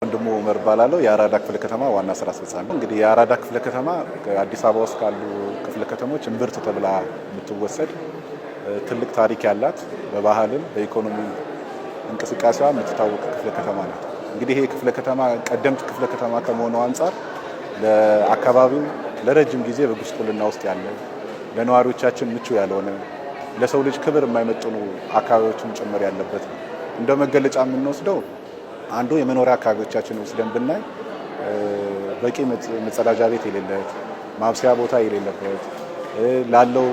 ወንድሙ ኡመር ባላለው የአራዳ ክፍለ ከተማ ዋና ስራ አስፈጻሚ። እንግዲህ የአራዳ ክፍለ ከተማ አዲስ አበባ ውስጥ ካሉ ክፍለ ከተሞች እምብርት ተብላ የምትወሰድ ትልቅ ታሪክ ያላት በባህልም በኢኮኖሚ እንቅስቃሴዋ የምትታወቅ ክፍለ ከተማ ናት። እንግዲህ ይሄ ክፍለ ከተማ ቀደምት ክፍለ ከተማ ከመሆኑ አንጻር ለአካባቢው ለረጅም ጊዜ በጉስቁልና ውስጥ ያለ ለነዋሪዎቻችን ምቹ ያልሆነ ለሰው ልጅ ክብር የማይመጥኑ አካባቢዎችን ጭምር ያለበት ነው። እንደ መገለጫ የምንወስደው አንዱ የመኖሪያ አካባቢዎቻችን ወስደን ብናይ በቂ መጸዳጃ ቤት የሌለት፣ ማብሰያ ቦታ የሌለበት፣ ላለው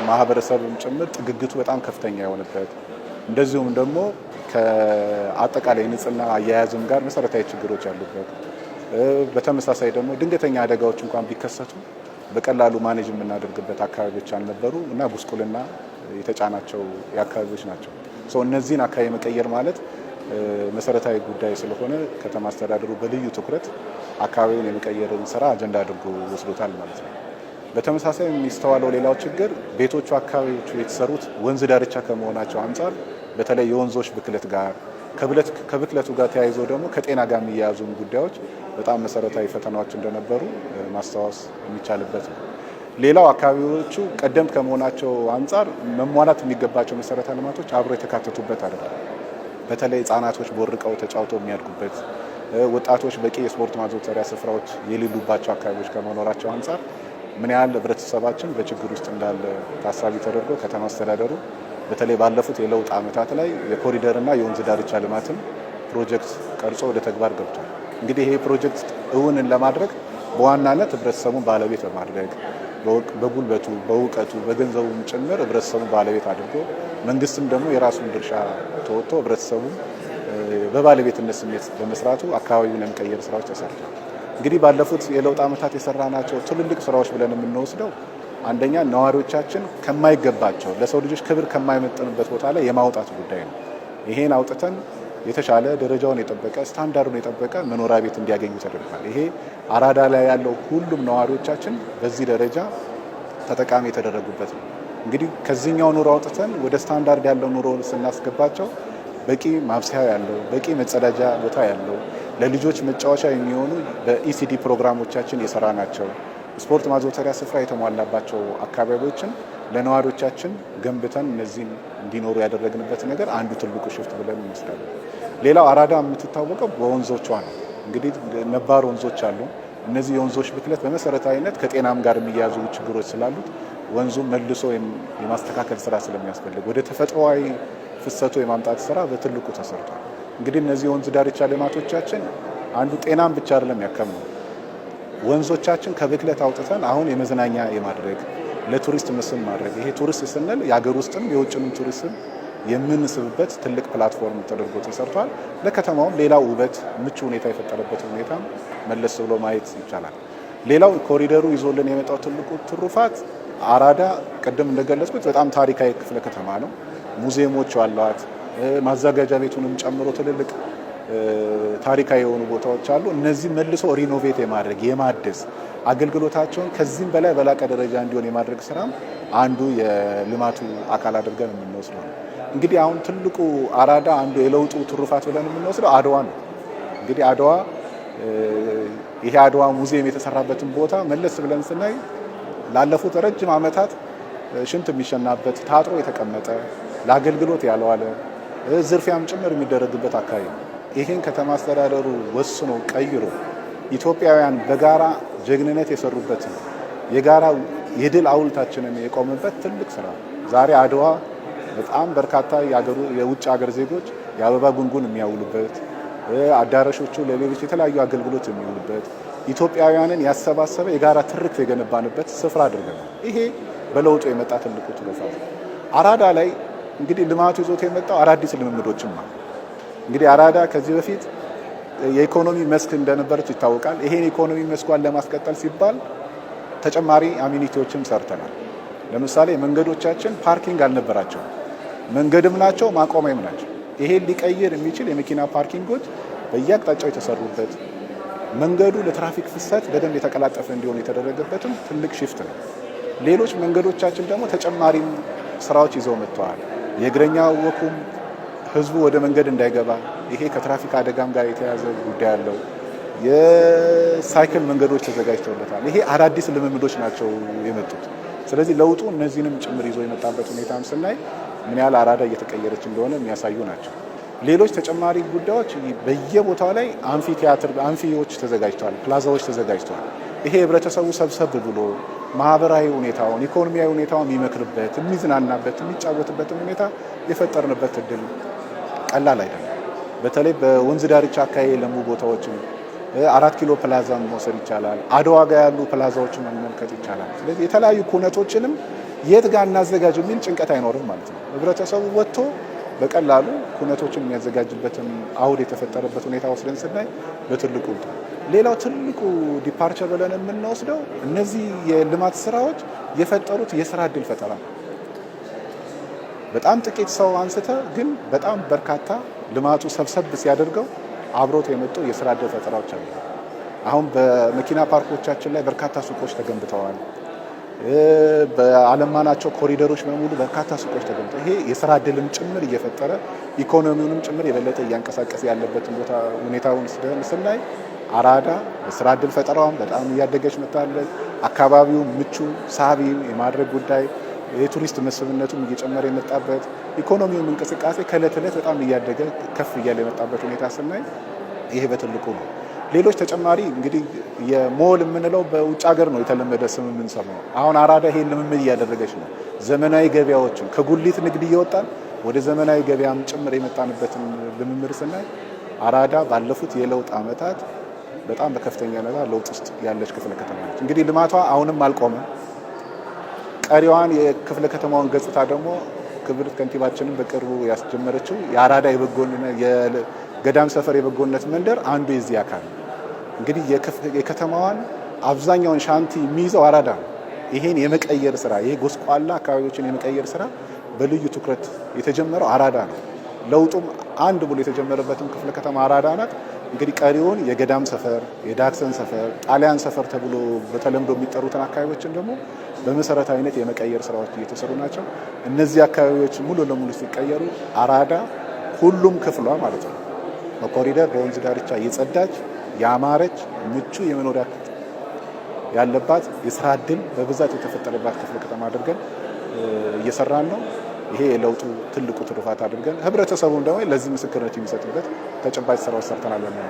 ማህበረሰብም ጭምር ጥግግቱ በጣም ከፍተኛ የሆነበት፣ እንደዚሁም ደግሞ ከአጠቃላይ ንጽህና አያያዝም ጋር መሰረታዊ ችግሮች ያሉበት፣ በተመሳሳይ ደግሞ ድንገተኛ አደጋዎች እንኳን ቢከሰቱ በቀላሉ ማኔጅ የምናደርግበት አካባቢዎች አልነበሩ እና ጉስቁልና የተጫናቸው የአካባቢዎች ናቸው። እነዚህን አካባቢ መቀየር ማለት መሰረታዊ ጉዳይ ስለሆነ ከተማ አስተዳደሩ በልዩ ትኩረት አካባቢውን የመቀየርን ስራ አጀንዳ አድርጎ ወስዶታል ማለት ነው። በተመሳሳይ የሚስተዋለው ሌላው ችግር ቤቶቹ አካባቢዎቹ የተሰሩት ወንዝ ዳርቻ ከመሆናቸው አንጻር በተለይ የወንዞች ብክለት ጋር ከብክለቱ ጋር ተያይዞ ደግሞ ከጤና ጋር የሚያያዙ ጉዳዮች በጣም መሰረታዊ ፈተናዎች እንደነበሩ ማስታወስ የሚቻልበት ነው። ሌላው አካባቢዎቹ ቀደምት ከመሆናቸው አንጻር መሟላት የሚገባቸው መሰረተ ልማቶች አብሮ የተካተቱበት አይደለም። በተለይ ህጻናቶች ቦርቀው ተጫውተው የሚያድጉበት፣ ወጣቶች በቂ የስፖርት ማዘውተሪያ ስፍራዎች የሌሉባቸው አካባቢዎች ከመኖራቸው አንጻር ምን ያህል ህብረተሰባችን በችግር ውስጥ እንዳለ ታሳቢ ተደርጎ ከተማ አስተዳደሩ በተለይ ባለፉት የለውጥ ዓመታት ላይ የኮሪደርና የወንዝ ዳርቻ ልማትን ፕሮጀክት ቀርጾ ወደ ተግባር ገብቷል። እንግዲህ ይሄ ፕሮጀክት እውንን ለማድረግ በዋናነት ህብረተሰቡን ባለቤት በማድረግ በጉልበቱ፣ በእውቀቱ፣ በገንዘቡም ጭምር ህብረተሰቡን ባለቤት አድርጎ መንግስትም ደግሞ የራሱን ድርሻ ተወጥቶ ህብረተሰቡ በባለቤትነት ስሜት በመስራቱ አካባቢውን የመቀየር ስራዎች ተሰርተዋል። እንግዲህ ባለፉት የለውጥ ዓመታት የሰራናቸው ትልልቅ ስራዎች ብለን የምንወስደው አንደኛ ነዋሪዎቻችን ከማይገባቸው ለሰው ልጆች ክብር ከማይመጥንበት ቦታ ላይ የማውጣት ጉዳይ ነው። ይሄን አውጥተን የተሻለ ደረጃውን የጠበቀ ስታንዳርዱን የጠበቀ መኖሪያ ቤት እንዲያገኙ ተደርጓል። ይሄ አራዳ ላይ ያለው ሁሉም ነዋሪዎቻችን በዚህ ደረጃ ተጠቃሚ የተደረጉበት ነው። እንግዲህ ከዚህኛው ኑሮ አውጥተን ወደ ስታንዳርድ ያለው ኑሮ ስናስገባቸው በቂ ማብሰያ ያለው፣ በቂ መጸዳጃ ቦታ ያለው፣ ለልጆች መጫወቻ የሚሆኑ በኢሲዲ ፕሮግራሞቻችን የሰራ ናቸው ስፖርት ማዘውተሪያ ስፍራ የተሟላባቸው አካባቢዎችን ለነዋሪዎቻችን ገንብተን እነዚህን እንዲኖሩ ያደረግንበት ነገር አንዱ ትልቁ ሽፍት ብለን እንወስዳለን። ሌላው አራዳ የምትታወቀው በወንዞቿ ነው። እንግዲህ ነባር ወንዞች አሉ። እነዚህ የወንዞች ብክለት በመሰረታዊነት ከጤናም ጋር የሚያያዙ ችግሮች ስላሉት ወንዙን መልሶ የማስተካከል ስራ ስለሚያስፈልግ ወደ ተፈጥሯዊ ፍሰቱ የማምጣት ስራ በትልቁ ተሰርቷል። እንግዲህ እነዚህ የወንዝ ዳርቻ ልማቶቻችን አንዱ ጤናም ብቻ አይደለም ያከምነው፣ ወንዞቻችን ከብክለት አውጥተን አሁን የመዝናኛ የማድረግ ለቱሪስት መስህብ ማድረግ፣ ይሄ ቱሪስት ስንል የሀገር ውስጥም የውጭንም ቱሪስት የምንስብበት ትልቅ ፕላትፎርም ተደርጎ ተሰርቷል። ለከተማውም ሌላው ውበት ምቹ ሁኔታ የፈጠረበት ሁኔታ መለስ ብሎ ማየት ይቻላል። ሌላው ኮሪደሩ ይዞልን የመጣው ትልቁ ትሩፋት አራዳ ቅድም እንደገለጽኩት በጣም ታሪካዊ ክፍለ ከተማ ነው። ሙዚየሞች አሏት። ማዘጋጃ ቤቱንም ጨምሮ ትልልቅ ታሪካዊ የሆኑ ቦታዎች አሉ። እነዚህ መልሶ ሪኖቬት የማድረግ የማደስ አገልግሎታቸውን ከዚህም በላይ በላቀ ደረጃ እንዲሆን የማድረግ ስራም አንዱ የልማቱ አካል አድርገን የምንወስደው ነው። እንግዲህ አሁን ትልቁ አራዳ አንዱ የለውጡ ትሩፋት ብለን የምንወስደው አድዋ ነው። እንግዲህ አድዋ ይሄ አድዋ ሙዚየም የተሰራበትን ቦታ መለስ ብለን ስናይ ላለፉት ረጅም ዓመታት ሽንት የሚሸናበት ታጥሮ የተቀመጠ ለአገልግሎት ያልዋለ ዝርፊያም ጭምር የሚደረግበት አካባቢ ነው። ይህን ከተማ አስተዳደሩ ወስኖ ቀይሮ ኢትዮጵያውያን በጋራ ጀግንነት የሰሩበት የጋራ የድል ሐውልታችንን የቆመበት ትልቅ ስራ ነው። ዛሬ አድዋ በጣም በርካታ የውጭ ሀገር ዜጎች የአበባ ጉንጉን የሚያውሉበት፣ አዳራሾቹ ለሌሎች የተለያዩ አገልግሎት የሚውሉበት፣ ኢትዮጵያውያንን ያሰባሰበ የጋራ ትርክት የገነባንበት ስፍራ አድርገናል። ይሄ በለውጡ የመጣ ትልቁ ትሩፋት ነው። አራዳ ላይ እንግዲህ ልማቱ ይዞት የመጣው አዳዲስ ልምምዶችም አሉ። እንግዲህ አራዳ ከዚህ በፊት የኢኮኖሚ መስክ እንደነበረች ይታወቃል። ይሄን ኢኮኖሚ መስኳን ለማስቀጠል ሲባል ተጨማሪ አሚኒቲዎችን ሰርተናል። ለምሳሌ መንገዶቻችን ፓርኪንግ አልነበራቸውም። መንገድም ናቸው፣ ማቆሚያም ናቸው። ይሄን ሊቀይር የሚችል የመኪና ፓርኪንጎች በየአቅጣጫው የተሰሩበት፣ መንገዱ ለትራፊክ ፍሰት በደንብ የተቀላጠፈ እንዲሆን የተደረገበትም ትልቅ ሽፍት ነው። ሌሎች መንገዶቻችን ደግሞ ተጨማሪ ስራዎች ይዘው መጥተዋል። የእግረኛ ወኩም ህዝቡ ወደ መንገድ እንዳይገባ ይሄ ከትራፊክ አደጋም ጋር የተያዘ ጉዳይ አለው። የሳይክል መንገዶች ተዘጋጅተውለታል። ይሄ አዳዲስ ልምምዶች ናቸው የመጡት። ስለዚህ ለውጡ እነዚህንም ጭምር ይዞ የመጣበት ሁኔታም ስናይ ምን ያህል አራዳ እየተቀየረች እንደሆነ የሚያሳዩ ናቸው። ሌሎች ተጨማሪ ጉዳዮች በየቦታው ላይ አምፊ ቲያትር፣ አምፊዎች ተዘጋጅተዋል፣ ፕላዛዎች ተዘጋጅተዋል። ይሄ ህብረተሰቡ ሰብሰብ ብሎ ማህበራዊ ሁኔታውን፣ ኢኮኖሚያዊ ሁኔታውን የሚመክርበት፣ የሚዝናናበት፣ የሚጫወትበትን ሁኔታ የፈጠርንበት እድል ቀላል አይደለም። በተለይ በወንዝ ዳርቻ አካባቢ ለሙ ቦታዎችን 4 ኪሎ ፕላዛን መውሰድ ይቻላል። አድዋ ጋር ያሉ ፕላዛዎችን መመልከት ይቻላል። ስለዚህ የተለያዩ ኩነቶችንም የት ጋር እናዘጋጅ የሚል ጭንቀት አይኖርም ማለት ነው። ህብረተሰቡ ወጥቶ በቀላሉ ኩነቶችን የሚያዘጋጅበትን አውድ የተፈጠረበት ሁኔታ ወስደን ስናይ በትልቁ ሌላው ትልቁ ዲፓርቸር ብለን የምንወስደው እነዚህ የልማት ስራዎች የፈጠሩት የስራ እድል ፈጠራ ነው። በጣም ጥቂት ሰው አንስተ ግን በጣም በርካታ ልማቱ ሰብሰብ ሲያደርገው አብሮት የመጡ የስራ እድል ፈጠራዎች አሉ። አሁን በመኪና ፓርኮቻችን ላይ በርካታ ሱቆች ተገንብተዋል። በአለማናቸው ኮሪደሮች በሙሉ በርካታ ሱቆች ተገንብተው ይሄ የስራ እድልም ጭምር እየፈጠረ ኢኮኖሚውንም ጭምር የበለጠ እያንቀሳቀስ ያለበትን ቦታ ሁኔታውን ስናይ አራዳ በስራ እድል ፈጠራዋም በጣም እያደገች መጣለች። አካባቢው ምቹ ሳቢ የማድረግ ጉዳይ የቱሪስት መስህብነቱም እየጨመረ የመጣበት ኢኮኖሚውም እንቅስቃሴ ከእለት እለት በጣም እያደገ ከፍ እያለ የመጣበት ሁኔታ ስናይ ይሄ በትልቁ ነው። ሌሎች ተጨማሪ እንግዲህ የሞል የምንለው በውጭ ሀገር ነው የተለመደ ስም የምንሰማው። አሁን አራዳ ይሄን ልምምድ እያደረገች ነው። ዘመናዊ ገበያዎችን ከጉሊት ንግድ እየወጣን ወደ ዘመናዊ ገበያም ጭምር የመጣንበትን ልምምድ ስናይ አራዳ ባለፉት የለውጥ ዓመታት በጣም በከፍተኛ ለውጥ ውስጥ ያለች ክፍለ ከተማ ነች። እንግዲህ ልማቷ አሁንም አልቆመም። ቀሪዋን የክፍለ ከተማውን ገጽታ ደግሞ ክብርት ከንቲባችንን በቅርቡ ያስጀመረችው የአራዳ የገዳም ሰፈር የበጎነት መንደር አንዱ የዚህ አካል ነው። እንግዲህ የከተማዋን አብዛኛውን ሻንቲ የሚይዘው አራዳ ነው። ይሄን የመቀየር ስራ ይሄ ጎስቋላ አካባቢዎችን የመቀየር ስራ በልዩ ትኩረት የተጀመረው አራዳ ነው። ለውጡም አንድ ብሎ የተጀመረበትም ክፍለ ከተማ አራዳ ናት። እንግዲህ ቀሪውን የገዳም ሰፈር፣ የዳክሰን ሰፈር፣ ጣሊያን ሰፈር ተብሎ በተለምዶ የሚጠሩትን አካባቢዎችን ደግሞ በመሰረታዊነት የመቀየር ስራዎች እየተሰሩ ናቸው። እነዚህ አካባቢዎች ሙሉ ለሙሉ ሲቀየሩ አራዳ ሁሉም ክፍሏ ማለት ነው በኮሪደር በወንዝ ዳርቻ የጸዳች ያማረች ምቹ የመኖሪያ ያለባት የስራ እድል በብዛት የተፈጠረባት ክፍለ ከተማ አድርገን እየሰራን ነው። ይሄ የለውጡ ትልቁ ትሩፋት አድርገን ህብረተሰቡም ደግሞ ለዚህ ምስክርነት የሚሰጥበት ተጨባጭ ስራዎች ሰርተናል ነው።